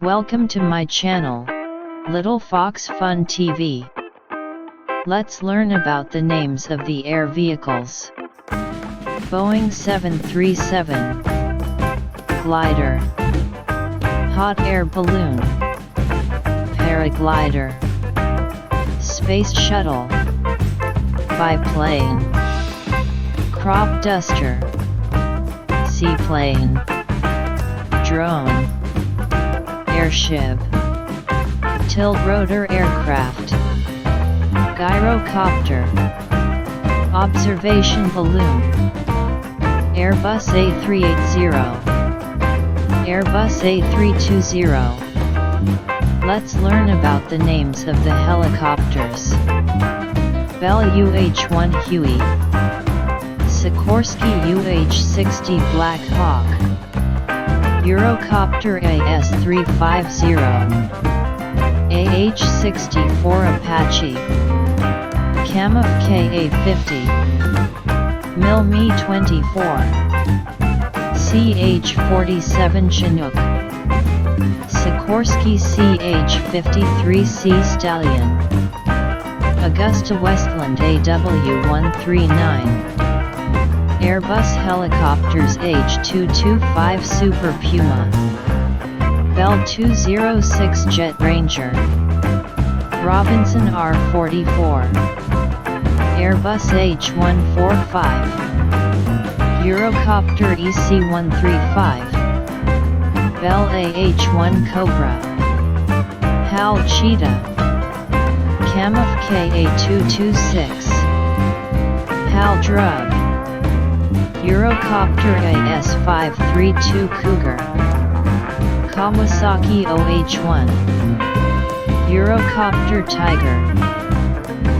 Welcome to my channel, Little Fox Fun TV. Let's learn about the names of the air vehicles. Boeing 737, Glider, Hot Air Balloon, Paraglider, Space Shuttle, Biplane, Crop Duster, Seaplane, Drone, Airship, Tilt-rotor aircraft, Gyrocopter, Observation balloon, Airbus A380, Airbus A320. Let's learn about the names of the helicopters. Bell UH-1 Huey, Sikorsky UH-60 Black Hawk, Eurocopter AS-350, AH-64 Apache, Kamov Ka-50, Mil Mi-24, CH-47 Chinook, Sikorsky CH-53C Stallion, Augusta Westland AW-139, Airbus Helicopters H225 Super Puma, Bell 206 Jet Ranger, Robinson R44, Airbus H145, Eurocopter EC135, Bell AH-1 Cobra, HAL Cheetah, Kamov Ka-226, HAL Drug, Eurocopter AS-532 Cougar, Kawasaki OH-1, Eurocopter Tiger,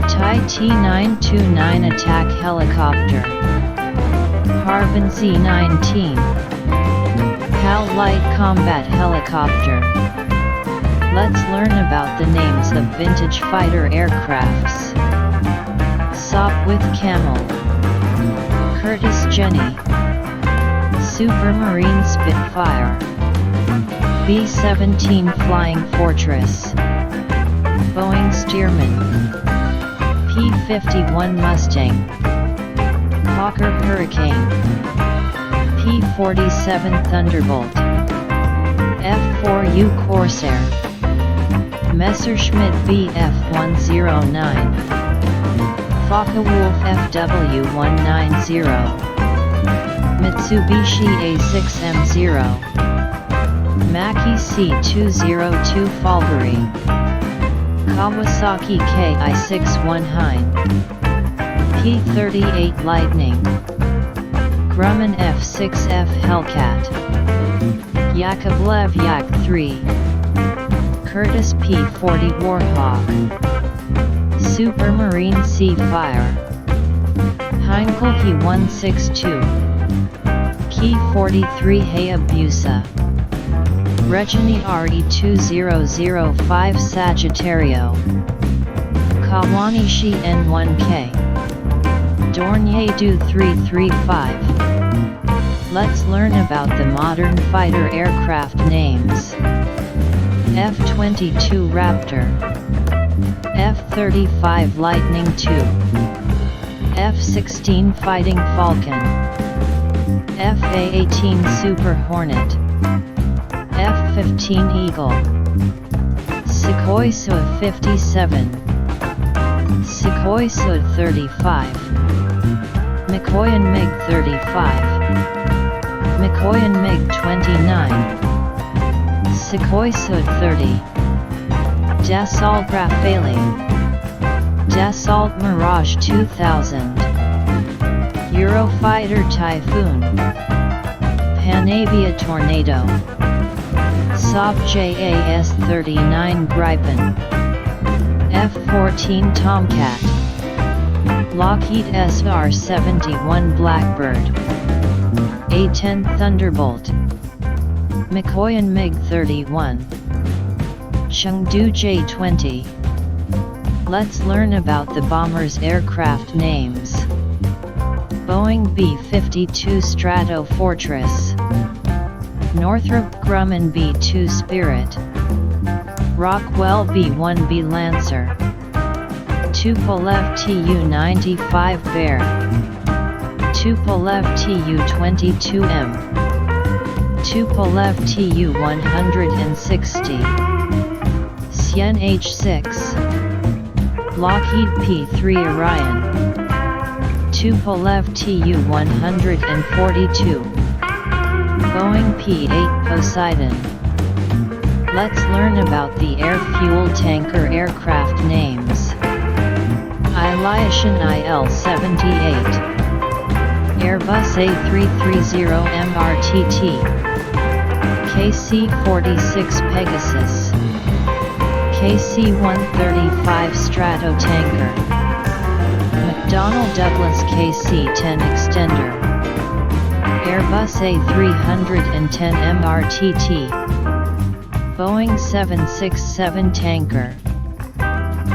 Thai T-929 Attack Helicopter, Harbin Z-19, HAL Light Combat Helicopter. Let's learn about the names of vintage fighter aircrafts. Sopwith Camel, Curtiss Jenny, Supermarine Spitfire, B-17 Flying Fortress, Boeing Stearman, P-51 Mustang, Hawker Hurricane, P-47 Thunderbolt, F-4U Corsair, Messerschmitt Bf-109, Focke-Wulf FW-190, Mitsubishi A6M0, Macchi C202 Falgari, Kawasaki Ki-61 Hind, P-38 Lightning, Grumman F6F Hellcat, Yakovlev Yak-3, Curtiss P-40 Warhawk, Supermarine Seafire, Heinkel He-162, Ki-43 Hayabusa, Regini RE-2005 Sagittario, Kawanishi N-1K, Dornier Do-335. Let's learn about the modern fighter aircraft names. F-22 Raptor, F-35 Lightning II, F-16 Fighting Falcon, F-A-18 Super Hornet, F-15 Eagle, Sukhoi Su-57, Sukhoi Su-35, Mikoyan MiG-35, Mikoyan MiG-29, Sukhoi Su-30, Dassault Rafale, Dassault Mirage 2000, Eurofighter Typhoon, Panavia Tornado, Saab JAS-39 Gripen, F-14 Tomcat, Lockheed SR-71 Blackbird, A-10 Thunderbolt, Mikoyan MiG-31, Chengdu J-20. Let's learn about the bomber's aircraft names. Boeing B-52 Stratofortress, Northrop Grumman B-2 Spirit, Rockwell B-1B Lancer, Tupolev Tu-95 Bear, Tupolev Tu-22M, Tupolev Tu-160, Sien H-6, Lockheed P-3 Orion, Tupolev Tu-142, Boeing P-8 Poseidon. Let's learn about the air-fueled tanker aircraft names. Ilyushin IL-78, Airbus A330 MRTT, KC-46 Pegasus, KC-135 Stratotanker, McDonnell Douglas KC-10 Extender, Airbus A310 MRTT, Boeing 767 Tanker.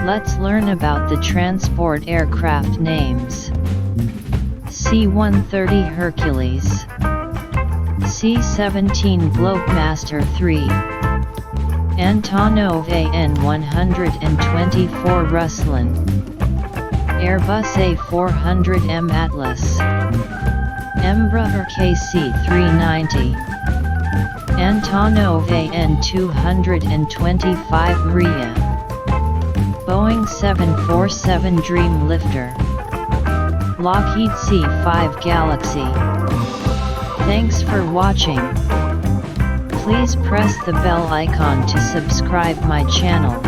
Let's learn about the transport aircraft names. C-130 Hercules, C-17 Globemaster III, Antonov AN-124 Ruslan, Airbus A400M Atlas, Embraer KC-390, Antonov AN-225 Mriya, Boeing 747 Dreamlifter, Lockheed C-5 Galaxy. Thanks for watching. Please press the bell icon to subscribe my channel.